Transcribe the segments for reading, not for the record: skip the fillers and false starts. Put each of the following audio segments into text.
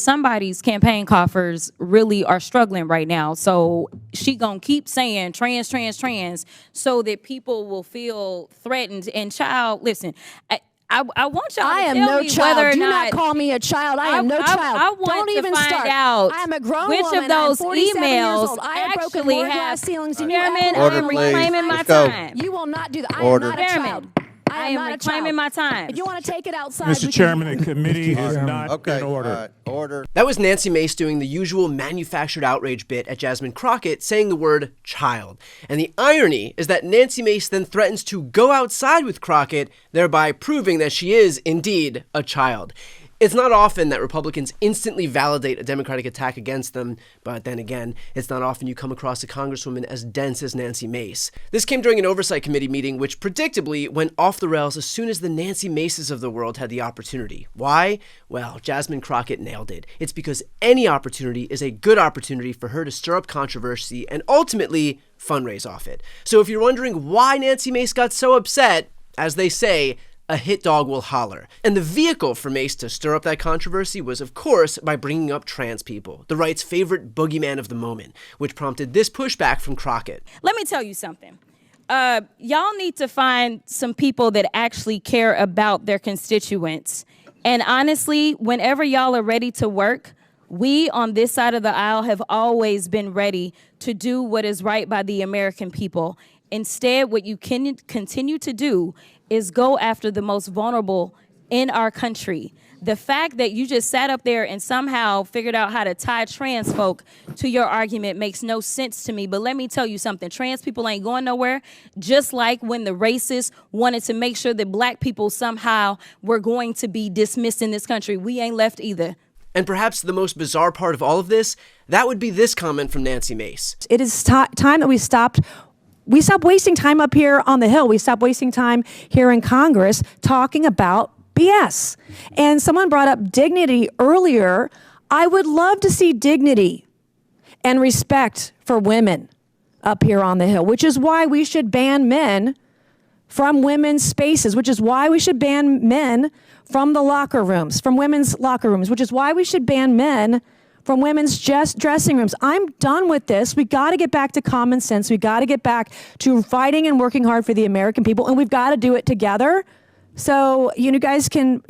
somebody's campaign coffers really are struggling right now. So she gonna keep saying trans, trans, trans, so that people will feel threatened. And child, listen, I want y'all to tell me whether or Do not call me a child. I am no child. I want Don't to even find start. out I am a grown which woman. of those I'm 47 years emails old. I have broken actually more have glass ceilings than you Chairman, ever I Order, am please. reclaiming my Let's go. time. You will not do that. Order. I am not a Chairman, child. I am not a reclaiming child. my time. If you want to take it outside, we Mr. can- Chairman, the committee is not in order. Order. That was Nancy Mace doing the usual manufactured outrage bit at Jasmine Crockett, saying the word child. And the irony is that Nancy Mace then threatens to go outside with Crockett, thereby proving that she is indeed a child. It's not often that Republicans instantly validate a Democratic attack against them, but then again, it's not often you come across a Congresswoman as dense as Nancy Mace. This came during an Oversight Committee meeting, which predictably went off the rails as soon as the Nancy Maces of the world had the opportunity. Why? Well, Jasmine Crockett nailed it. It's because any opportunity is a good opportunity for her to stir up controversy and ultimately fundraise off it. So if you're wondering why Nancy Mace got so upset, as they say, a hit dog will holler. And the vehicle for Mace to stir up that controversy was, of course, by bringing up trans people, the right's favorite boogeyman of the moment, which prompted this pushback from Crockett. Let me tell you something. Y'all need to find some people that actually care about their constituents. And honestly, whenever y'all are ready to work, we on this side of the aisle have always been ready to do what is right by the American people. Instead, what you can continue to do is go after the most vulnerable in our country. The fact that you just sat up there and somehow figured out how to tie trans folk to your argument makes no sense to me. But let me tell you something. Trans people ain't going nowhere. Just like when the racists wanted to make sure that black people somehow were going to be dismissed in this country, we ain't left either. And perhaps the most bizarre part of all of this, that would be this comment from Nancy Mace. It is time that we stop wasting time up here on the Hill. We stop wasting time here in Congress talking about BS. And someone brought up dignity earlier. I would love to see dignity and respect for women up here on the Hill, which is why we should ban men from women's spaces, which is why we should ban men from the locker rooms, from women's locker rooms, which is why we should ban men from women's dressing rooms. I'm done with this. We got to get back to common sense. We got to get back to fighting and working hard for the American people, and we've got to do it together. So you guys can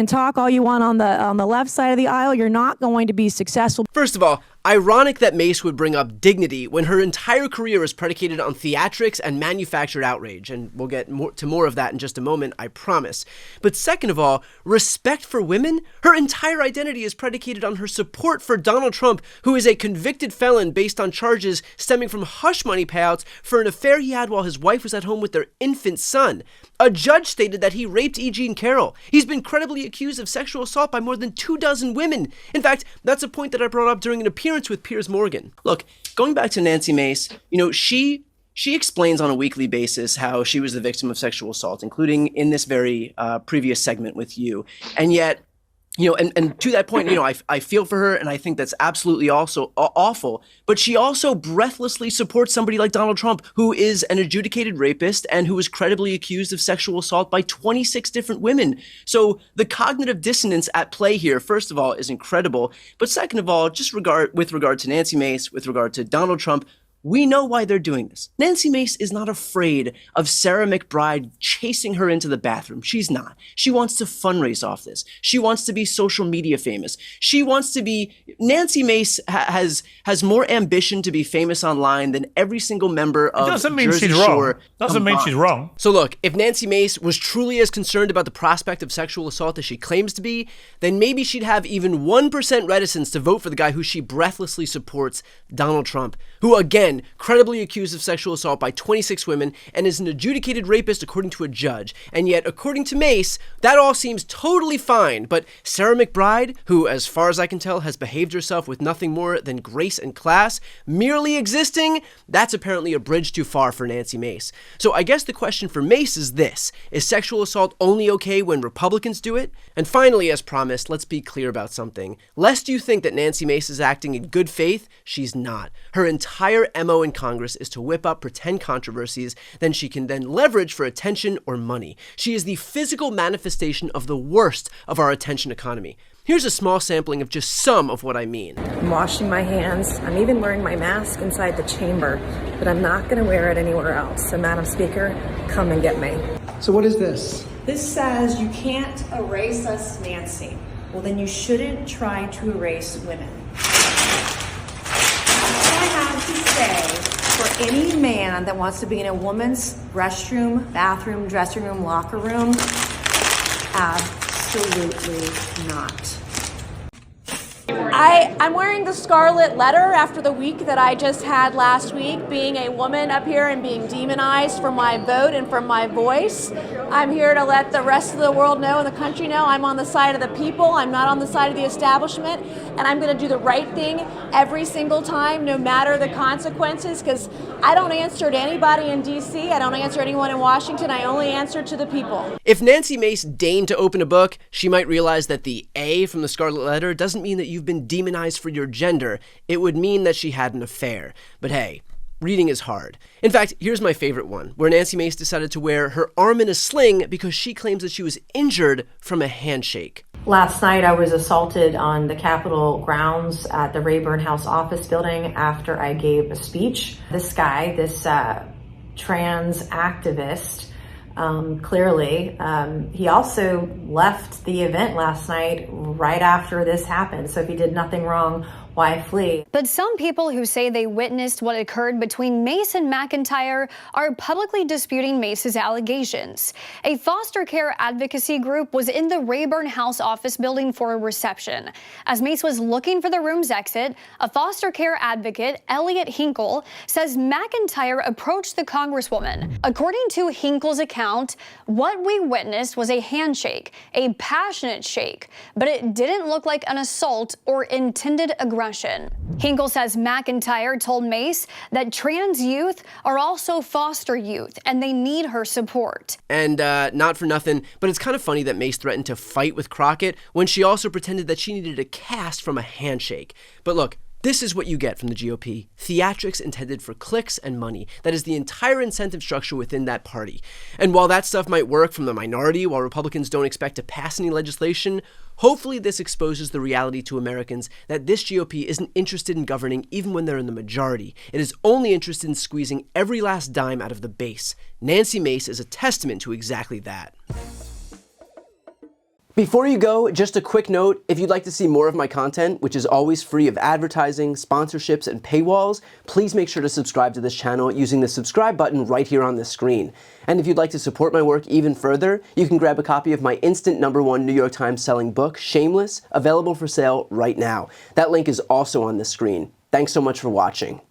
talk all you want on the left side of the aisle. You're not going to be successful. First of all, ironic that Mace would bring up dignity when her entire career is predicated on theatrics and manufactured outrage, and we'll get to more of that in just a moment, I promise. But second of all, respect for women? Her entire identity is predicated on her support for Donald Trump, who is a convicted felon based on charges stemming from hush money payouts for an affair he had while his wife was at home with their infant son. A judge stated that he raped E. Jean Carroll. He's been credibly accused of sexual assault by more than 24 women. In fact, that's a point that I brought up during an appearance with Piers Morgan. Look, going back to Nancy Mace, she explains on a weekly basis how she was the victim of sexual assault, including in this very previous segment with you. And yet, and to that point, I feel for her, and I think that's absolutely also awful. But she also breathlessly supports somebody like Donald Trump, who is an adjudicated rapist and who was credibly accused of sexual assault by 26 different women. So the cognitive dissonance at play here, first of all, is incredible. But second of all, just with regard to Nancy Mace, with regard to Donald Trump, we know why they're doing this. Nancy Mace is not afraid of Sarah McBride chasing her into the bathroom. She's not. She wants to fundraise off this. She wants to be social media famous. She wants to be... Nancy Mace has more ambition to be famous online than every single member of Jersey Shore. Doesn't mean she's wrong. So look, if Nancy Mace was truly as concerned about the prospect of sexual assault as she claims to be, then maybe she'd have even 1% reticence to vote for the guy who she breathlessly supports, Donald Trump, who again, credibly accused of sexual assault by 26 women and is an adjudicated rapist according to a judge. And yet, according to Mace, that all seems totally fine. But Sarah McBride, who, as far as I can tell, has behaved herself with nothing more than grace and class, merely existing, that's apparently a bridge too far for Nancy Mace. So I guess the question for Mace is this: is sexual assault only okay when Republicans do it? And finally, as promised, let's be clear about something. Lest you think that Nancy Mace is acting in good faith, she's not. Her entire MO in Congress is to whip up pretend controversies then she can then leverage for attention or money. She is the physical manifestation of the worst of our attention economy. Here's a small sampling of just some of what I mean. I'm washing my hands. I'm even wearing my mask inside the chamber, but I'm not going to wear it anywhere else. So, Madam Speaker, come and get me. So what is this? This says you can't erase us, Nancy. Well, then you shouldn't try to erase women. That's what I have to say for any man that wants to be in a woman's restroom, bathroom, dressing room, locker room. Absolutely not. I'm wearing the scarlet letter after the week that I just had last week, being a woman up here and being demonized for my vote and for my voice. I'm here to let the rest of the world know and the country know I'm on the side of the people. I'm not on the side of the establishment, and I'm going to do the right thing every single time, no matter the consequences, because I don't answer to anybody in D.C. I don't answer to anyone in Washington. I only answer to the people. If Nancy Mace deigned to open a book, she might realize that the A from the Scarlet Letter doesn't mean that you've been demonized for your gender. It would mean that she had an affair. But hey, reading is hard. In fact, here's my favorite one, where Nancy Mace decided to wear her arm in a sling because she claims that she was injured from a handshake. Last night, I was assaulted on the Capitol grounds at the Rayburn House office building after I gave a speech. This guy, this trans activist, clearly, he also left the event last night right after this happened. So if he did nothing wrong, why flee? But some people who say they witnessed what occurred between Mace and McIntyre are publicly disputing Mace's allegations. A foster care advocacy group was in the Rayburn House office building for a reception. As Mace was looking for the room's exit, a foster care advocate, Elliot Hinkle, says McIntyre approached the Congresswoman. According to Hinkle's account, what we witnessed was a handshake, a passionate shake, but it didn't look like an assault or intended aggression. Hinkle says McIntyre told Mace that trans youth are also foster youth and they need her support. And not for nothing, but it's kind of funny that Mace threatened to fight with Crockett when she also pretended that she needed a cast from a handshake. But look, this is what you get from the GOP. Theatrics intended for clicks and money. That is the entire incentive structure within that party. And while that stuff might work from the minority, while Republicans don't expect to pass any legislation, hopefully this exposes the reality to Americans that this GOP isn't interested in governing even when they're in the majority. It is only interested in squeezing every last dime out of the base. Nancy Mace is a testament to exactly that. Before you go, just a quick note, if you'd like to see more of my content, which is always free of advertising, sponsorships, and paywalls, please make sure to subscribe to this channel using the subscribe button right here on the screen. And if you'd like to support my work even further, you can grab a copy of my instant #1 New York Times selling book, Shameless, available for sale right now. That link is also on the screen. Thanks so much for watching.